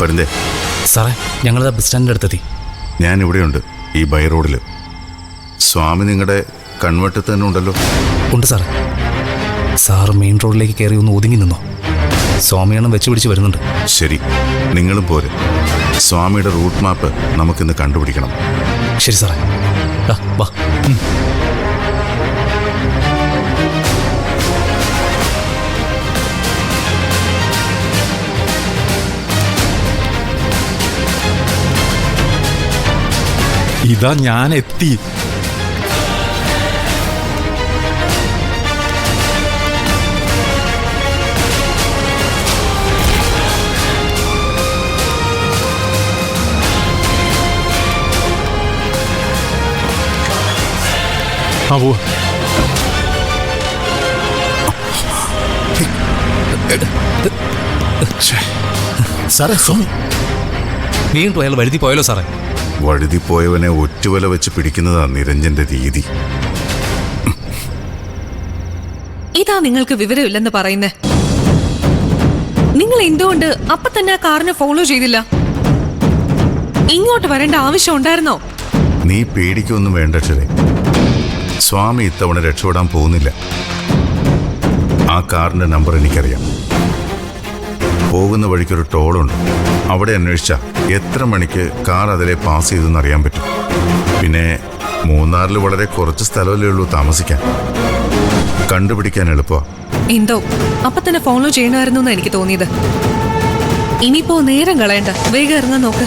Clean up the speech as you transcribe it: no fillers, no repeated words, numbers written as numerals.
പരുന്തേ. സാറേ, ഞങ്ങളിതാ ബസ് സ്റ്റാൻഡിൻ്റെ അടുത്തെത്തി. ഞാൻ ഇവിടെയുണ്ട്, ഈ ബൈ റോഡിൽ. സ്വാമി നിങ്ങളുടെ കൺവെട്ടത്ത് തന്നെ ഉണ്ടല്ലോ. ഉണ്ട് സാറേ. സാറ് മെയിൻ റോഡിലേക്ക് കയറി ഒന്ന് ഒതുങ്ങി നിന്നോ. സ്വാമിയാണ് വെച്ച് പിടിച്ച് വരുന്നുണ്ട്. ശരി, നിങ്ങളും പോരെ. സ്വാമിയുടെ റൂട്ട് മാപ്പ് നമുക്കിന്ന് കണ്ടുപിടിക്കണം. ശരി സാറേ, വാ. ഇതാ ഞാൻ എത്തി. സാറേ, സ്വാമി വീണ്ടും അയാൾ വഴുതി പോയല്ലോ സാറേ. വഴുതിപ്പോയവനെ ഒറ്റുവല വെച്ച് പിടിക്കുന്നതാ നിരഞ്ജന്റെ രീതി. ഇതാ നിങ്ങൾക്ക് വിവരമില്ലെന്ന് പറയുന്നേ. നിങ്ങൾ എന്തുകൊണ്ട് അപ്പൊ തന്നെ ആ കാറിനെ ഫോളോ ചെയ്തില്ല? ഇങ്ങോട്ട് വരേണ്ട ആവശ്യം ഉണ്ടായിരുന്നോ? നീ പേടിക്കൊന്നും വേണ്ട അക്ഷരേ. സ്വാമി ഇത്തവണ രക്ഷപ്പെടാൻ പോകുന്നില്ല. ആ കാറിന്റെ നമ്പർ എനിക്കറിയാം. പോകുന്ന വഴിക്കൊരു ടോളുണ്ട്. അവിടെ അന്വേഷിച്ചാൽ എത്ര മണിക്ക് കാർ അതിലെ പാസ് ചെയ്തെന്ന് അറിയാൻ പറ്റും. പിന്നെ മൂന്നാറിൽ വളരെ കുറച്ച് സ്ഥലമല്ലേ ഉള്ളൂ താമസിക്കാൻ. കണ്ടുപിടിക്കാൻ എളുപ്പമാണ്. എന്തോ അപ്പൊ തന്നെ ഫോളോ ചെയ്യണമായിരുന്നു എന്നാ എനിക്ക് തോന്നിയത്. ഇനിയിപ്പോ നേരം കളയണ്ട, വേഗം ഇറങ്ങാൻ നോക്ക്.